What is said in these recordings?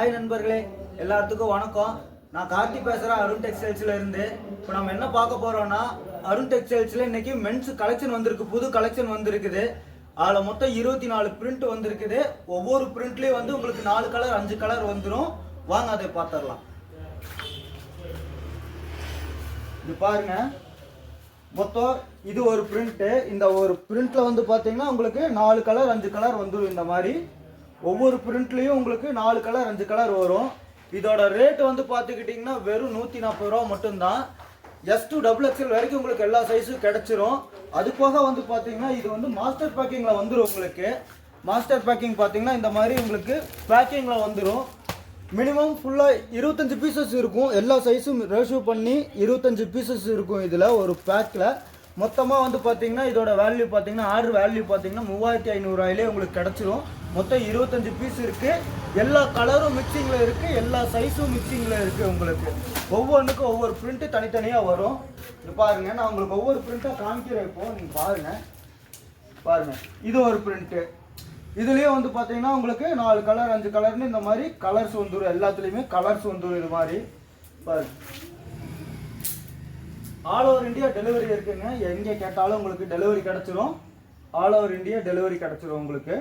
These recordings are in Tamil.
ஹாய் நண்பர்களே, எல்லாத்துக்கும் வணக்கம். நான் கார்த்தி பேசுகிறேன் அருண் டெக்ஸ்டைல்ஸில் இருந்து. இப்போ நம்ம என்ன பார்க்க போகிறோம்னா, அருண் டெக்ஸ்டைல்ஸில் இன்றைக்கி மென்ஸ் கலெக்ஷன் வந்திருக்கு, புது கலெக்ஷன் வந்திருக்குது. அதில் மொத்தம் 24 பிரிண்ட் வந்திருக்குது. ஒவ்வொரு பிரிண்ட்லேயும் வந்து உங்களுக்கு 4 கலர் 5 கலர் வந்துடும். வாங்க அதை பார்த்துடலாம். இது பாருங்க, மொத்தம் இது ஒரு பிரிண்ட்டு. இந்த ஒரு பிரிண்ட்டில் வந்து பார்த்தீங்கன்னா உங்களுக்கு 4 கலர் 5 கலர் வந்துடும். இந்த மாதிரி ஒவ்வொரு பிரிண்ட்லேயும் உங்களுக்கு 4 கலர் 5 கலர் வரும். இதோட ரேட் வந்து பார்த்துக்கிட்டிங்கன்னா வெறும் 140 ரூபா மட்டும்தான். S to XXL வரைக்கும் உங்களுக்கு எல்லா சைஸும் கிடச்சிரும். அது போக வந்து பார்த்தீங்கன்னா இது வந்து மாஸ்டர் பேக்கிங்கில் வந்துடும். உங்களுக்கு மாஸ்டர் பேக்கிங் பார்த்தீங்கன்னா இந்த மாதிரி உங்களுக்கு பேக்கிங்கில் வந்துடும். மினிமம் ஃபுல்லாக 25 பீசஸ் இருக்கும். எல்லா சைஸும் ரேஷியோ பண்ணி 25 பீசஸ் இருக்கும் இதில் ஒரு பேக்கில். மொத்தமாக வந்து பார்த்தீங்கன்னா இதோட வேல்யூ பார்த்தீங்கன்னா ஆர்டர் வேல்யூ பார்த்தீங்கன்னா 3500 ரூபாயிலே உங்களுக்கு கிடச்சிரும். மொத்தம் 25 பீஸ் இருக்குது. எல்லா கலரும் மிக்சிங்கில் இருக்குது, எல்லா சைஸும் மிக்சிங்கில் இருக்குது. உங்களுக்கு ஒவ்வொன்றுக்கும் ஒவ்வொரு பிரிண்ட்டு தனித்தனியாக வரும். இது பாருங்கள், நான் உங்களுக்கு ஒவ்வொரு பிரிண்ட்டாக காமிக்கிறேன். இப்போது நீங்கள் பாருங்கள், இது ஒரு பிரிண்ட்டு. இதுலேயே வந்து பார்த்தீங்கன்னா உங்களுக்கு 4 கலர் 5 கலர்னு இந்த மாதிரி கலர்ஸ் வந்துடும். எல்லாத்துலேயுமே கலர்ஸ் வந்துடும். இது மாதிரி பாருங்க, ஆல் ஓவர் இந்தியா டெலிவரி இருக்குங்க. எங்கே கேட்டாலும் உங்களுக்கு டெலிவரி கிடச்சிரும். ஆல் ஓவர் இந்தியா டெலிவரி கிடச்சிரும் உங்களுக்கு.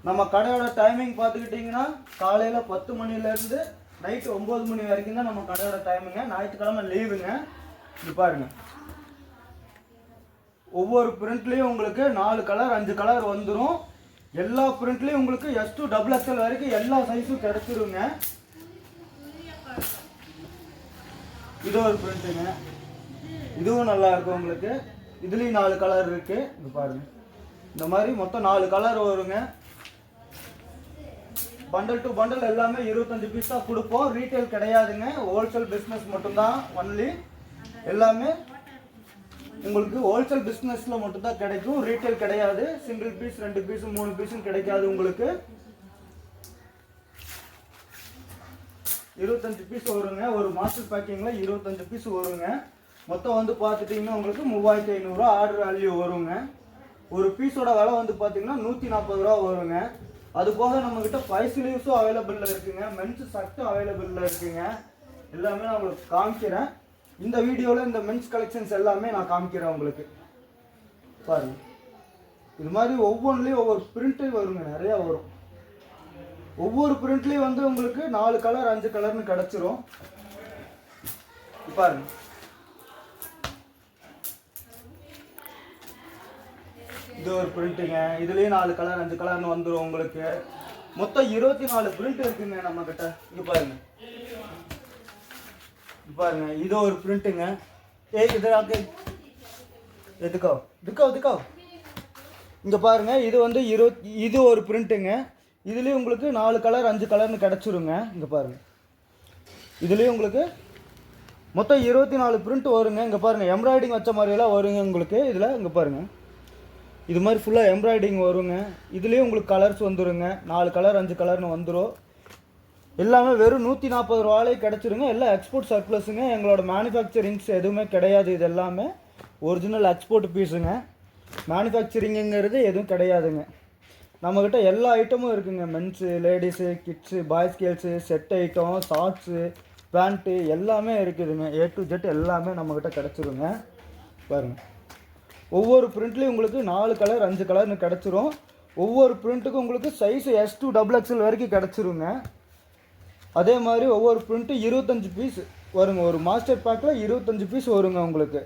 நம்ம கடையோட டைமிங் பார்த்துக்கிட்டிங்கன்னா காலையில் 10 மணிலேருந்து நைட்டு 9 மணி வரைக்கும் தான் நம்ம கடையோட டைமிங்க. ஞாயிற்றுக்கிழமை லீவுங்க. இது பாருங்கள், ஒவ்வொரு பிரிண்ட்லேயும் உங்களுக்கு 4 கலர் 5 கலர் வந்துடும். எல்லா பிரிண்ட்லேயும் உங்களுக்கு S to XXL வரைக்கும் எல்லா சைஸும் கிடச்சிருங்க. இது ஒரு பிரிண்ட்டுங்க, இதுவும் நல்லா இருக்கும் உங்களுக்கு. இதுலேயும் 4 கலர் இருக்குது. இது பாருங்கள், இந்த மாதிரி மொத்தம் 4 கலர் வருங்க. பண்டல் டு பண்டல் எல்லாமே 25 பீஸ் தான் கொடுப்போம். ரீட்டைல் கிடையாதுங்க, ஹோல்சேல் பிஸ்னஸ் மட்டும்தான். ஒன்லி எல்லாமே உங்களுக்கு ஹோல்சேல் பிஸ்னஸில் மட்டும்தான் கிடைக்கும், ரீட்டைல் கிடையாது. சிங்கிள் பீஸ் 2 பீஸ் 3 பீஸும் கிடைக்காது உங்களுக்கு. 25 பீஸ் வருங்க. ஒரு மாஸ்டர் பேக்கிங்கில் 25 பீஸ் வருங்க. மொத்தம் வந்து பார்த்துட்டிங்கன்னா உங்களுக்கு 3500 ரூபா ஆர்டர் வேல்யூ வருங்க. ஒரு பீஸோட விலை வந்து பார்த்தீங்கன்னா 140 ரூபா வருங்க. அது போக நம்மக்கிட்ட 5 ஸ்லீவ்ஸும் அவைலபிளில் இருக்குங்க. மென்ஸ் சட்டும் அவைலபிளில் இருக்குங்க. எல்லாமே நான் உங்களுக்கு காமிக்கிறேன். இந்த வீடியோவில் இந்த மென்ஸ் கலெக்ஷன்ஸ் எல்லாமே நான் காமிக்கிறேன் உங்களுக்கு. பாருங்கள், இது மாதிரி ஒவ்வொன்றுலேயும் ஒவ்வொரு பிரிண்ட்டு வருங்க, நிறையா வரும். ஒவ்வொரு பிரிண்ட்லேயும் வந்து உங்களுக்கு 4 கலர் 5 கலர்னு கிடச்சிரும். பாருங்க, இது ஒரு பிரிண்ட்டுங்க. இதுலேயும் 4 கலர் 5 கலர்னு வந்துடும் உங்களுக்கு. மொத்தம் 24 பிரிண்ட் இருக்குங்க நம்மக்கிட்ட. இங்கே பாருங்க, பாருங்க, இது ஒரு பிரிண்ட்டுங்க. இதுக்கோ இங்கே பாருங்க, இது வந்து இது ஒரு பிரிண்ட்டுங்க. இதுலேயும் உங்களுக்கு 4 கலர் 5 கலர்னு கிடச்சிருங்க. இங்கே பாருங்கள், இதுலேயும் உங்களுக்கு மொத்தம் 24 பிரிண்ட் வருங்க. இங்கே பாருங்கள், எம்ப்ராய்டிங் வச்ச மாதிரியெல்லாம் வருங்க உங்களுக்கு. இதில் இங்கே பாருங்கள், இது மாதிரி ஃபுல்லாக எம்ப்ராய்டிங் வருங்க. இதுலேயும் உங்களுக்கு கலர்ஸ் வந்துடுங்க. 4 கலர் 5 கலர்னு வந்துடும். எல்லாமே வெறும் 140 ரூபாயிலே கிடச்சிருங்க. எல்லாம் எக்ஸ்போர்ட் சர்ப்ளஸுங்க. எங்களோட மேனுஃபேக்சரிங்ஸ் எதுவுமே கிடையாது. இது எல்லாமே ஒரிஜினல் எக்ஸ்போர்ட் பீஸுங்க. மேனுஃபேக்சரிங்குங்கிறது எதுவும் கிடையாதுங்க. நம்மக்கிட்ட எல்லா ஐட்டமும் இருக்குங்க. Mens, ladies, kids, boys girls, set item, shorts, pant எல்லாமே இருக்குதுங்க. A to Z எல்லாமே நம்மக்கிட்ட கிடச்சிருங்க. பாருங்கள், ஒவ்வொரு பிரிண்ட்லேயும் உங்களுக்கு 4 கலர் 5 கலர்னு கிடச்சிரும். ஒவ்வொரு பிரிண்ட்டுக்கும் உங்களுக்கு சைஸு S to XXL வரைக்கும் கிடச்சிருங்க. அதே மாதிரி ஒவ்வொரு பிரிண்ட்டு 25 பீஸ் வருங்க. ஒரு மாஸ்டர் பேக்கில் 25 பீஸ் வருங்க உங்களுக்கு.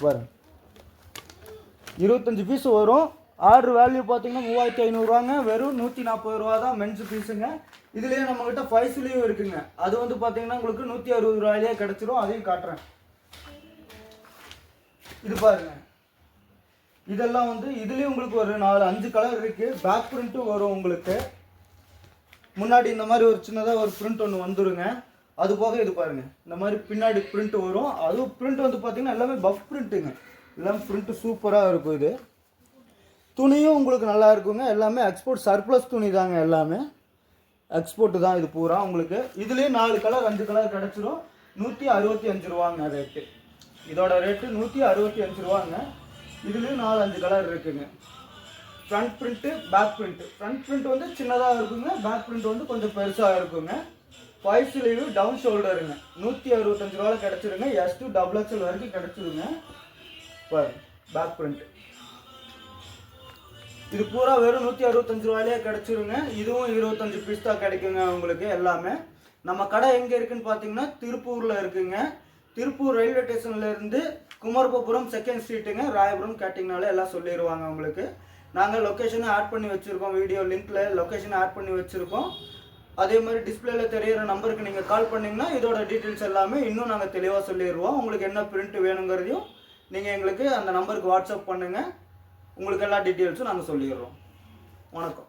பாருங்க, 25 பீஸ் வரும். ஆர்டர் வேல்யூ பார்த்தீங்கன்னா 3500 ரூபாங்க. வெறும் 140 ரூபா தான் மென்ஸ் பீஸுங்க. இதுலேயே நம்மக்கிட்ட 5 ஸ்லீவ் இருக்குங்க. அது வந்து பார்த்தீங்கன்னா உங்களுக்கு 160 ரூபாயிலே கிடச்சிரும். அதையும் காட்டுறேன். இது பாருங்க, இதெல்லாம் வந்து இதுலேயும் உங்களுக்கு ஒரு 4-5 கலர் இருக்குது. பேக் பிரிண்ட்டும் வரும் உங்களுக்கு. முன்னாடி இந்த மாதிரி ஒரு சின்னதாக ஒரு பிரிண்ட் ஒன்று வந்துடுங்க. அது போக இது பாருங்கள், இந்த மாதிரி பின்னாடி பிரிண்ட் வரும். அதுவும் பிரிண்ட் வந்து பார்த்தீங்கன்னா எல்லாமே பஃப் பிரிண்ட்டுங்க. எல்லாமே பிரிண்ட்டு சூப்பராக இருக்கும். இது துணியும் உங்களுக்கு நல்லா இருக்குங்க. எல்லாமே எக்ஸ்போர்ட் சர்ப்ளஸ் துணி தாங்க. எல்லாமே எக்ஸ்போர்ட்டு தான் இது பூரா உங்களுக்கு. இதுலேயும் 4 கலர் 5 கலர் கிடச்சிரும். 165 ரூபாங்க ரேட்டு. இதோட ரேட்டு 165 ரூபாங்க. இதுலேயும் 4-5 கலர் இருக்குங்க. Front print back print. Front print வந்து சின்னதாக இருக்குங்க, பேக் பிரிண்ட் வந்து கொஞ்சம் பெருசாக இருக்குங்க. 5 ஸ்லீவ் டவுன் ஷோல்டருங்க. 165 ரூபாயில் கிடச்சிருங்க. S to XXL வரைக்கும் கிடச்சிருங்க. பாருங்க பேக் பிரிண்ட். இது பூரா வெறும் 165 ரூபாயிலே கிடச்சிருங்க. இதுவும் 25 பீஸ் தான் கிடைக்குங்க உங்களுக்கு எல்லாமே. நம்ம கடை எங்கே இருக்குதுன்னு பார்த்தீங்கன்னா திருப்பூரில் இருக்குங்க. திருப்பூர் ரயில்வே ஸ்டேஷன்லேருந்து குமரப்பபுரம் 2nd ஸ்ட்ரீட்டுங்க. ராயபுரம் கேட்டிங்கனாலே எல்லாம் சொல்லிடுவாங்க உங்களுக்கு. நாங்கள் லொக்கேஷனை ஆட் பண்ணி வச்சுருக்கோம், வீடியோ லிங்க்கில் லொக்கேஷனை ஆட் பண்ணி வச்சுருக்கோம். அதே மாதிரி டிஸ்பிளேல தெரியிற நம்பருக்கு நீங்கள் கால் பண்ணிங்கன்னா இதோட டீட்டெயில்ஸ் எல்லாமே இன்னும் நாங்கள் தெளிவாக சொல்லிடுவோம். உங்களுக்கு என்ன பிரிண்ட் வேணுங்கிறதையும் நீங்கள் எங்களுக்கு அந்த நம்பருக்கு வாட்ஸ்அப் பண்ணுங்கள். உங்களுக்கு எல்லா டீட்டெயில்ஸும் நாங்கள் சொல்லிடுறோம். வணக்கம்.